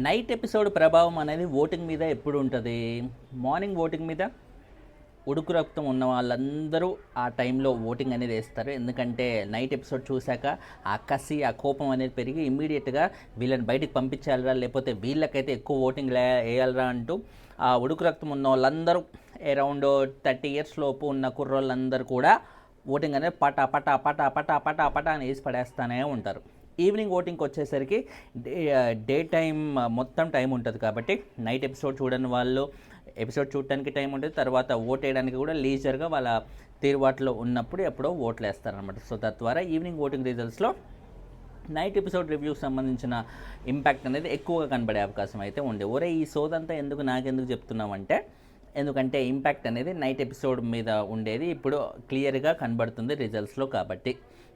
Night episode ప్రభావం అనేది voting మీద ఎప్పుడు ఉంటుంది? మార్నింగ్ ఓటింగ్ మీద ఉడుకు రక్తం ఉన్న వాళ్ళందరూ ఆ టైంలో ఓటింగ్ అనేది వేస్తారు. ఎందుకంటే నైట్ ఎపిసోడ్ చూశాక ఆ కసి, ఆ కోపం అనేది పెరిగి ఇమ్మీడియట్గా వీళ్ళని బయటికి పంపించాలరా, లేకపోతే వీళ్ళకైతే ఎక్కువ ఓటింగ్ వేయాలరా అంటూ ఆ ఉడుకు రక్తం ఉన్న వాళ్ళందరూ అరౌండ్ 30 ఇయర్స్ లోపు ఉన్న కుర్రోళ్ళందరూ కూడా ఓటింగ్ అనేది పటా పటా పటా పటా పటా పటా అని వేసి పడేస్తూనే ఉంటారు. ఈవినింగ్ ఓటింగ్కి వచ్చేసరికి డే టైం మొత్తం టైం ఉంటుంది కాబట్టి నైట్ ఎపిసోడ్ చూడని వాళ్ళు ఎపిసోడ్ చూడటానికి టైం ఉంటుంది, తర్వాత ఓట్ వేయడానికి కూడా లీజర్గా వాళ్ళ తీరుబాటులో ఉన్నప్పుడు ఎప్పుడో ఓట్లు వేస్తారనమాట. సో తద్వారా ఈవినింగ్ ఓటింగ్ రిజల్ట్స్లో నైట్ ఎపిసోడ్ రివ్యూకి సంబంధించిన ఇంపాక్ట్ అనేది ఎక్కువగా కనబడే అవకాశం అయితే ఉండే. ఈ సోదంతా నాకెందుకు చెప్తున్నామంటే, ఎందుకంటే ఇంపాక్ట్ అనేది నైట్ ఎపిసోడ్ మీద ఉండేది ఇప్పుడు క్లియర్గా కనబడుతుంది రిజల్ట్స్లో. కాబట్టి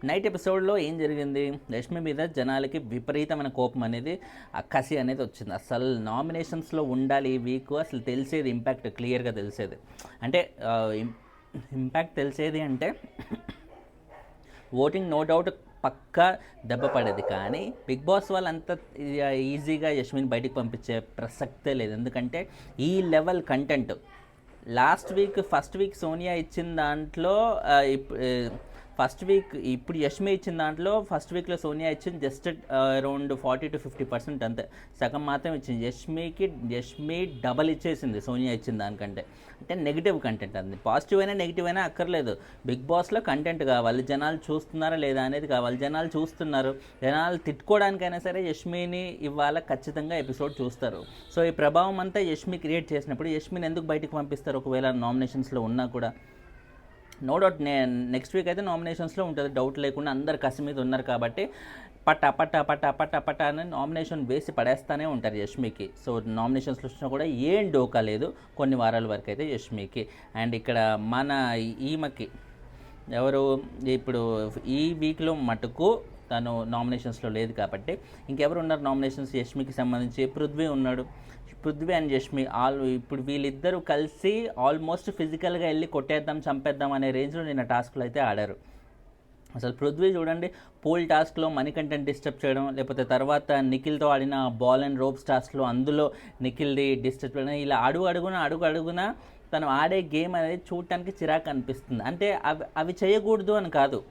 నైట్ ఎపిసోడ్లో ఏం జరిగింది, రష్మి మీద జనాలకి విపరీతమైన కోపం అనేది, ఆ కసి అనేది వచ్చింది. అసలు నామినేషన్స్లో ఉండాలి ఈ వీక్, అసలు తెలిసేది ఇంపాక్ట్ క్లియర్గా తెలిసేది. అంటే ఇంపాక్ట్ తెలిసేది అంటే ఓటింగ్ నో డౌట్ పక్కా దెబ్బ పడేది. కానీ బిగ్ బాస్ వాళ్ళు అంత ఈజీగా యష్మిని బయటికి పంపించే ప్రసక్తే లేదు. ఎందుకంటే ఈ level content first week Sonia ఇచ్చిన దాంట్లో ఇప్పుడు యష్మి ఇచ్చిన దాంట్లో ఫస్ట్ వీక్లో సోనియా ఇచ్చింది జస్ట్ అరౌండ్ 40-50% అంతే, సగం మాత్రం ఇచ్చింది. యష్మి డబల్ ఇచ్చేసింది సోనియా ఇచ్చిన దానికంటే. అంటే నెగిటివ్ కంటెంట్, అది పాజిటివ్ అయినా నెగిటివ్ అయినా అక్కర్లేదు, బిగ్ బాస్లో కంటెంట్ కావాలి, జనాలు చూస్తున్నారా లేదా అనేది కావాలి. జనాలు చూస్తున్నారు, జనాలు తిట్టుకోవడానికైనా సరే యష్మిని ఇవాళ ఖచ్చితంగా ఎపిసోడ్ చూస్తారు. సో ఈ ప్రభావం అంతా యష్మి క్రియేట్ చేసినప్పుడు యష్మిని ఎందుకు బయటకు పంపిస్తారు ఒకవేళ నామినేషన్స్లో ఉన్నా కూడా? నో డౌట్ నెక్స్ట్ వీక్ అయితే నామినేషన్స్లో ఉంటుంది, డౌట్ లేకుండా. అందరు కసి మీద ఉన్నారు కాబట్టి పట్టా పట్టా పట్టా పట్టా పట్టా అని నామినేషన్ వేసి పడేస్తూనే ఉంటారు యష్మికి. సో నామినేషన్స్లో వచ్చినా కూడా ఏం డోకా లేదు కొన్ని వారాల వరకు అయితే యష్మికి. అండ్ ఇక్కడ మన ఈమెకి ఎవరు ఇప్పుడు ఈ వీక్లో మటుకు తను నామినేషన్స్లో లేదు కాబట్టి ఇంకెవరు ఉన్నారు నామినేషన్స్ యష్మికి సంబంధించి? పృథ్వీ ఉన్నాడు. పృథ్వీ అండ్ యష్మి ఇప్పుడు వీళ్ళిద్దరూ కలిసి ఆల్మోస్ట్ ఫిజికల్గా వెళ్ళి కొట్టేద్దాం చంపేద్దాం అనే రేంజ్లో నిన్న టాస్క్లు అయితే ఆడారు. అసలు పృథ్వీ చూడండి, పూల్ టాస్క్లో మనీ కంటెంట్ డిస్టర్బ్ చేయడం, లేకపోతే తర్వాత నిఖిల్తో ఆడిన బాల్ అండ్ రోప్స్ టాస్క్లో అందులో నిఖిల్ది డిస్టర్బ్ చేయడం, ఇలా అడుగున తను ఆడే గేమ్ అనేది చూడటానికి చిరాకు అనిపిస్తుంది. అంటే అవి చేయకూడదు అని కాదు,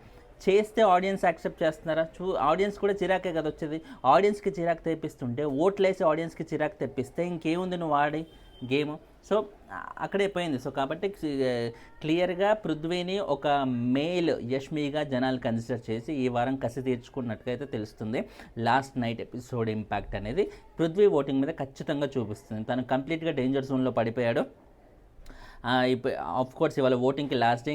చేస్తే ఆడియన్స్ యాక్సెప్ట్ చేస్తున్నారా? ఆడియన్స్ కూడా చిరాకే కదా వచ్చేది. ఆడియన్స్కి చిరాకు తెప్పిస్తుంటే, ఓట్లేసి ఆడియన్స్కి చిరాకు తెప్పిస్తే ఇంకేముంది నువ్వు ఆడి గేమ్? సో అక్కడే పోయింది. సో కాబట్టి క్లియర్గా పృథ్వీని ఒక మేల్ యష్మిగా జనాలు కన్సిడర్ చేసి ఈ వారం కసి తీర్చుకున్నట్టుగా అయితే తెలుస్తుంది. లాస్ట్ నైట్ ఎపిసోడ్ ఇంపాక్ట్ అనేది పృథ్వీ ఓటింగ్ మీద ఖచ్చితంగా చూపిస్తుంది. తను కంప్లీట్గా డేంజర్ జోన్లో పడిపోయాడు. ఇప్పుడు ఆఫ్కోర్స్ ఇవాళ ఓటింగ్కి లాస్ట్ డే,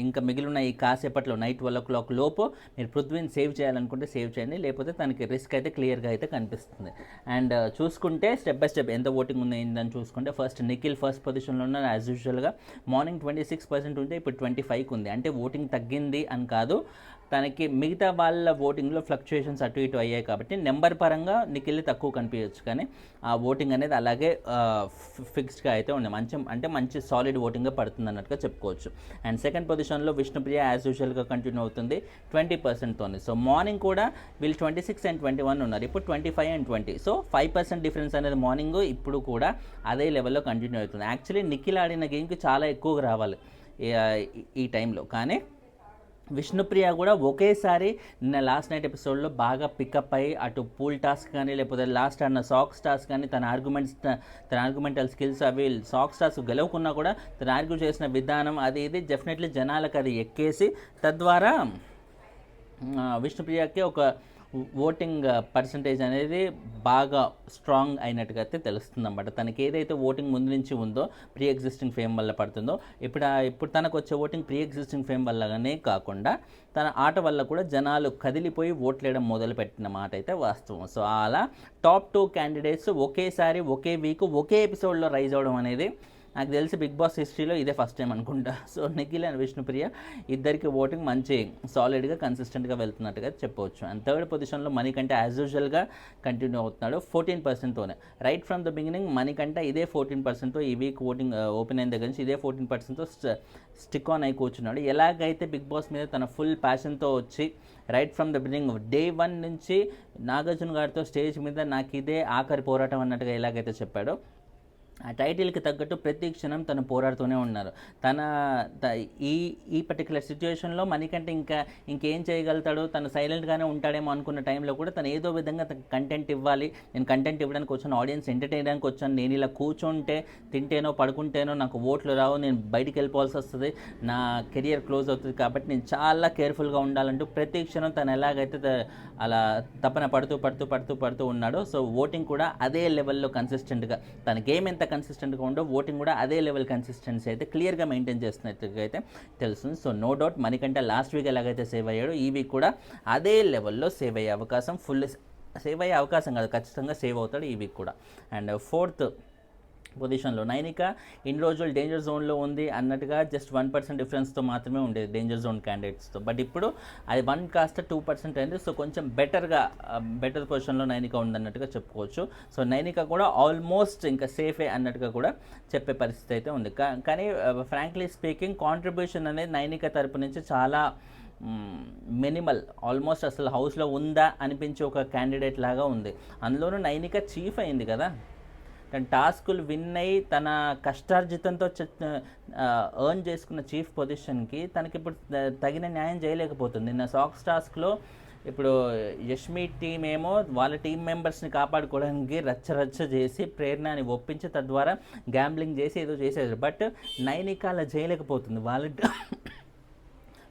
ఇంకా మిగిలిన ఈ కాసేపట్లో నైట్ 12 లోపు మీరు పృథ్వీని సేవ్ చేయాలనుకుంటే సేవ్ చేయండి, లేకపోతే తనకి రిస్క్ అయితే క్లియర్గా అయితే కనిపిస్తుంది. అండ్ చూసుకుంటే స్టెప్ బై స్టెప్ ఎంత ఓటింగ్ ఉందని చూసుకుంటే ఫస్ట్ నిఖిల్ ఫస్ట్ పొజిషన్లో ఉన్న యాజ్ యూజువల్గా. మార్నింగ్ 26% ఉంటే ఇప్పుడు 25 ఉంది. అంటే ఓటింగ్ తగ్గింది అని కాదు, తనకి మిగతా వాళ్ళ ఓటింగ్లో ఫ్లక్చుయేషన్స్ అటు ఇటు అయ్యాయి కాబట్టి నెంబర్ పరంగా నిఖిల్ తక్కువ కనిపించవచ్చు, కానీ ఆ ఓటింగ్ అనేది అలాగే ఫిక్స్డ్గా అయితే ఉంది. మంచి సాలిడ్ ఓటింగ్గా పడుతుంది అన్నట్టుగా చెప్పుకోవచ్చు. అండ్ సెకండ్ పొజిషన్లో విష్ణుప్రియ యాజ్ యూజువల్గా కంటిన్యూ అవుతుంది 20%తో. సో మార్నింగ్ కూడా వీళ్ళు 26 and 21 ఉన్నారు, ఇప్పుడు 25 and 20. సో 5% డిఫరెన్స్ అనేది మార్నింగ్ ఇప్పుడు కూడా అదే లెవెల్లో కంటిన్యూ అవుతుంది. యాక్చువల్లీ నిఖిల్ ఆడిన గేమ్కి చాలా ఎక్కువగా రావాలి ఈ టైంలో, కానీ విష్ణుప్రియ కూడా ఒకేసారి నిన్న లాస్ట్ నైట్ ఎపిసోడ్లో బాగా పికప్ అయ్యి అటు పూల్ టాస్క్ కానీ లేకపోతే లాస్ట్ ఆడిన సాక్స్ టాస్క్ కానీ తన ఆర్గ్యుమెంటల్ స్కిల్స్ అవి సాక్స్ టాస్క్ గెలవకున్నా కూడా తను ఆర్గ్యూ చేసిన విధానం అది ఇది డెఫినెట్లీ జనాలకు అది ఎక్కేసి తద్వారా విష్ణుప్రియకి ఒక ఓటింగ్ పర్సంటేజ్ అనేది బాగా స్ట్రాంగ్ అయినట్టుగా అయితే తెలుస్తుంది అన్నమాట. తనకి ఏదైతే ఓటింగ్ ముందు నుంచి ఉందో ప్రీ ఎగ్జిస్టింగ్ ఫేమ్ వల్ల పడుతుందో, ఇప్పుడు తనకు వచ్చే ఓటింగ్ ప్రీ ఎగ్జిస్టింగ్ ఫేమ్ వల్లనే కాకుండా తన ఆట వల్ల కూడా జనాలు కదిలిపోయి ఓట్లేయడం మొదలుపెట్టిన మాట అయితే వాస్తవం. సో అలా టాప్ 2 క్యాండిడేట్స్ ఒకేసారి ఒకే వీక్ ఒకే ఎపిసోడ్లో రైజ్ అవ్వడం అనేది నాకు తెలిసి బిగ్ బాస్ హిస్టరీలో ఇదే ఫస్ట్ టైం అనుకుంటా. సో నిఖిల్ అండ్ విష్ణుప్రియ ఇద్దరికి ఓటింగ్ మంచి సాలిడ్గా కన్సిస్టెంట్గా వెళ్తున్నట్టుగా చెప్పవచ్చు. అండ్ థర్డ్ పొజిషన్లో మణికంఠ యాజ్ యూజువల్గా కంటిన్యూ అవుతున్నాడు 14%తోనే. Right from the beginning Manikanta ఇదే 14%తో ఈ వీక్ ఓటింగ్ ఓపెన్ అయిన దగ్గర నుంచి ఇదే 14%తో స్టిక్ ఆన్ అయి కూర్చున్నాడు. ఎలాగైతే బిగ్ బాస్ మీద తన ఫుల్ ప్యాషన్తో వచ్చి right from the beginning day 1 నుంచి నాగార్జున గారితో స్టేజ్ మీద నాకు ఇదే ఆఖరి పోరాటం అన్నట్టుగా ఎలాగైతే చెప్పాడో, ఆ టైటిల్కి తగ్గట్టు ప్రతి క్షణం తను పోరాడుతూనే ఉన్నారు. ఈ పర్టికులర్ సిచ్యువేషన్లో మణికంఠ ఇంకేం చేయగలుగుతాడు, తను సైలెంట్గానే ఉంటాడేమో అనుకున్న టైంలో కూడా తను ఏదో విధంగా కంటెంట్ ఇవ్వాలి, నేను కంటెంట్ ఇవ్వడానికి వచ్చాను, ఆడియన్స్ ఎంటర్టైన్ చేయడానికి వచ్చాను, నేను ఇలా కూర్చుంటే తింటేనో పడుకుంటేనో నాకు ఓట్లు రావు, నేను బయటికి వెళ్ళిపోవాల్సి వస్తుంది, నా కెరియర్ క్లోజ్ అవుతుంది, కాబట్టి నేను చాలా కేర్ఫుల్గా ఉండాలంటూ ప్రతి క్షణం తను ఎలాగైతే అలా తపన పడుతూ ఉన్నాడో, సో ఓటింగ్ కూడా అదే లెవెల్లో కన్సిస్టెంట్గా తన గేమ్ ఎంత కన్సిస్టెంట్గా ఉండో ఓటింగ్ కూడా అదే లెవెల్ కన్సిస్టెన్సీ అయితే క్లియర్గా మెయింటైన్ చేస్తున్నట్టుగా అయితే తెలుస్తుంది. So no doubt Manikanta last week ఎలాగైతే సేవ్ అయ్యాడో ఈ వీక్ కూడా అదే లెవెల్లో సేవ్ అయ్యే అవకాశం కాదు, ఖచ్చితంగా సేవ్ అవుతాడు ఈ వీక్ కూడా. అండ్ ఫోర్త్ పొజిషన్లో నైనిక ఇన్ని రోజులు డేంజర్ జోన్లో ఉంది అన్నట్టుగా జస్ట్ 1% డిఫరెన్స్తో మాత్రమే ఉండేది డేంజర్ జోన్ క్యాండిడేట్స్తో. బట్ ఇప్పుడు అది 1 కాస్త 2% అయింది. సో కొంచెం బెటర్ పొజిషన్లో నైనిక ఉందన్నట్టుగా చెప్పుకోవచ్చు. సో నైనిక కూడా ఆల్మోస్ట్ ఇంకా సేఫే అన్నట్టుగా కూడా చెప్పే పరిస్థితి అయితే ఉంది. కానీ ఫ్రాంక్లీ స్పీకింగ్ కాంట్రిబ్యూషన్ అనేది నైనిక తరపు నుంచి చాలా మినిమల్, ఆల్మోస్ట్ అసలు హౌస్లో ఉందా అనిపించే ఒక క్యాండిడేట్ లాగా ఉంది. అందులోనూ నైనిక చీఫ్ అయింది కదా, తన టాస్కులు విన్ అయ్యి తన కష్టార్జితంతో ఎర్న్ చేసుకున్న చీఫ్ పొజిషన్కి తనకి ఇప్పుడు తగిన న్యాయం చేయలేకపోతుంది. నిన్న సాక్స్ టాస్క్లో ఇప్పుడు యష్మి టీం ఏమో వాళ్ళ టీం మెంబర్స్ని కాపాడుకోవడానికి రచ్చ చేసి ప్రేరణని ఒప్పించి తద్వారా గ్యాంబ్లింగ్ చేసి ఏదో చేసేది. బట్ నైనిక అలా చేయలేకపోతుంది.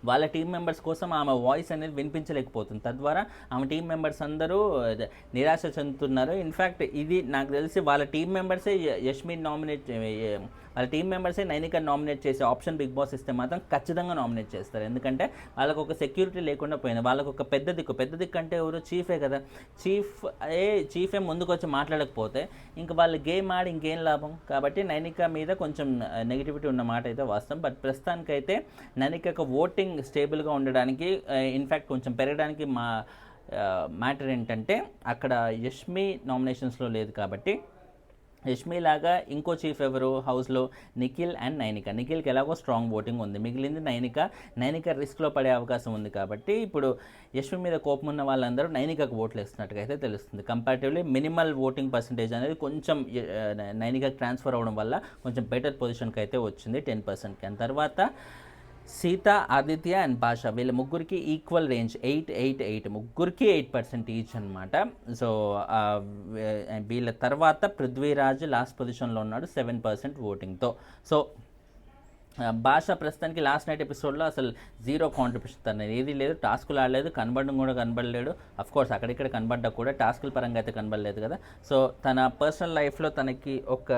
వాళ్ళ టీం మెంబర్స్ కోసం ఆమె వాయిస్ అనేది వినిపించలేకపోతుంది. తద్వారా ఆమె టీం మెంబర్స్ అందరూ నిరాశ చెందుతున్నారు. ఇన్ఫ్యాక్ట్ ఇది నాకు తెలిసి వాళ్ళ టీం మెంబర్సే వాళ్ళ టీం మెంబర్సే నైనిక నామినేట్ చేసే ఆప్షన్ బిగ్ బాస్ ఇస్తే మాత్రం ఖచ్చితంగా నామినేట్ చేస్తారు. ఎందుకంటే వాళ్ళకు ఒక సెక్యూరిటీ లేకుండా పోయింది. వాళ్ళకు ఒక పెద్ద దిక్కు అంటే ఎవరు చీఫే కదా, చీఫే ముందుకు వచ్చి మాట్లాడకపోతే ఇంకా వాళ్ళు గేమ్ ఆడి ఇంకేం లాభం. కాబట్టి నైనిక మీద కొంచెం నెగిటివిటీ ఉన్న మాట అయితే వాస్తవం. బట్ ప్రస్తుతానికైతే నైనిక ఓటింగ్ స్టేబుల్గా ఉండడానికి, ఇన్ఫ్యాక్ట్ కొంచెం పెరగడానికి మ్యాటర్ ఏంటంటే అక్కడ యష్మి నామినేషన్స్లో లేదు కాబట్టి యష్మి లాగా ఇంకో చీఫ్ ఎవరు హౌస్లో నిఖిల్ అండ్ నైనిక. నిఖిల్కి ఎలాగో స్ట్రాంగ్ ఓటింగ్ ఉంది, మిగిలింది నైనిక రిస్క్లో పడే అవకాశం ఉంది. కాబట్టి ఇప్పుడు యష్మి మీద కోపం ఉన్న వాళ్ళందరూ నైనికకు ఓట్లు వేస్తున్నట్టుగా అయితే తెలుస్తుంది. కంపారిటివ్లీ మినిమల్ ఓటింగ్ పర్సంటేజ్ అనేది కొంచెం నైనికకు ట్రాన్స్ఫర్ అవ్వడం వల్ల కొంచెం బెటర్ పొజిషన్కి అయితే వచ్చింది 10%కి. అండ్ తర్వాత సీత, ఆదిత్య అండ్ భాష వీళ్ళ ముగ్గురికి ఈక్వల్ రేంజ్ 8 ముగ్గురికి 8% ఈచ్ అనమాట. సో వీళ్ళ తర్వాత పృథ్వీరాజ్ లాస్ట్ పొజిషన్లో ఉన్నాడు 7% ఓటింగ్తో. సో భాష ప్రస్తుతానికి లాస్ట్ నైట్ ఎపిసోడ్లో అసలు 0 కాంట్రిబ్యూషన్, తను ఏది లేదు, టాస్కులు ఆడలేదు, కనబడడం కూడా కనబడలేడు. అఫ్కోర్స్ అక్కడిక్కడ కనబడ్డా కూడా టాస్కుల పరంగా అయితే కనబడలేదు కదా. సో తన పర్సనల్ లైఫ్లో తనకి ఒక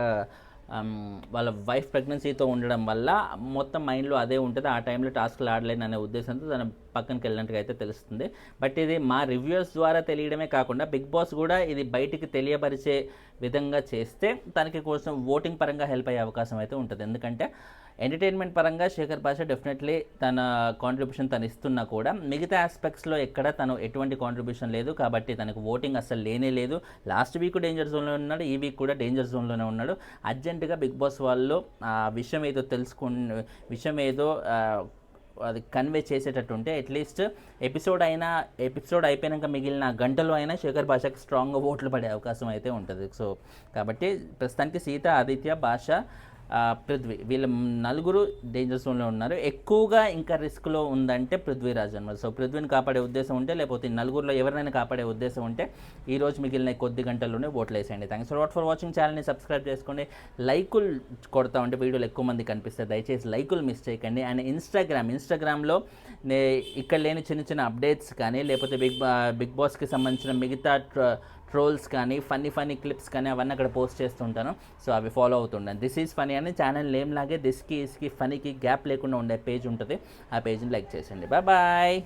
వాళ్ళ వైఫ్ ప్రెగ్నెన్సీతో ఉండడం వల్ల మొత్తం మైండ్లో అదే ఉంటుంది, ఆ టైంలో టాస్క్లు ఆడలేను అనే ఉద్దేశంతో తన పక్కనకి వెళ్ళినట్టుగా అయితే తెలుస్తుంది. బట్ ఇది మా రివ్యూస్ ద్వారా తెలియడమే కాకుండా బిగ్ బాస్ కూడా ఇది బయటికి తెలియపరిచే విధంగా చేస్తే తనకి కోసం ఓటింగ్ పరంగా హెల్ప్ అయ్యే అవకాశం అయితే ఉంటుంది. ఎందుకంటే ఎంటర్టైన్మెంట్ పరంగా శేఖర్ భాష డెఫినెట్లీ తన కాంట్రిబ్యూషన్ తను ఇస్తున్నా కూడా మిగతా ఆస్పెక్ట్స్లో ఎక్కడ తను ఎటువంటి కాంట్రిబ్యూషన్ లేదు. కాబట్టి తనకు ఓటింగ్ అసలు లేనే లేదు. లాస్ట్ వీక్ డేంజర్ జోన్లో ఉన్నాడు, ఈ వీక్ కూడా డేంజర్ జోన్లోనే ఉన్నాడు. అర్జెంటుగా బిగ్ బాస్ వాళ్ళు విషయం ఏదో అది కన్వే చేసేటట్టు ఉంటే అట్లీస్ట్ ఎపిసోడ్ అయిపోయాక మిగిలిన గంటలో అయినా శేఖర్ భాషకి స్ట్రాంగ్గా ఓట్లు పడే అవకాశం అయితే ఉంటుంది. సో కాబట్టి ప్రస్తుతానికి సీత, ఆదిత్య, భాష, పృథ్వీ వీళ్ళ నలుగురు డేంజర్ జోన్లో ఉన్నారు. ఎక్కువగా ఇంకా రిస్క్లో ఉందంటే పృథ్వీరాజ్ అనమాట. సో పృథ్వీని కాపాడే ఉద్దేశం ఉంటే, లేకపోతే నలుగురిలో ఎవరినైనా కాపాడే ఉద్దేశం ఉంటే ఈరోజు మిగిలిన కొద్ది గంటల్లోనే ఓట్లు వేసేయండి. Thanks for watching. ఛానల్ని సబ్స్క్రైబ్ చేసుకోండి. లైకులు కొడతా ఉంటే వీడియోలు ఎక్కువ మంది కనిపిస్తాయి, దయచేసి లైకులు మిస్ చేయకండి. అండ్ ఇన్స్టాగ్రామ్లో ఇక్కడ లేని చిన్న అప్డేట్స్ కానీ, లేకపోతే బిగ్ బాస్కి సంబంధించిన మిగతా ట్రోల్స్ కానీ ఫన్నీ క్లిప్స్ కానీ అవన్నీ అక్కడ పోస్ట్ చేస్తుంటాను. సో అవి ఫాలో అవుతుంటాను. దిస్ ఈజ్ ఫనీ అని ఛానల్ నేమ్ లాగే దిస్కి ఫనీకి గ్యాప్ లేకుండా ఉండే పేజ్ ఉంటుంది. ఆ పేజ్ని లైక్ చేసేయండి. బాయ్.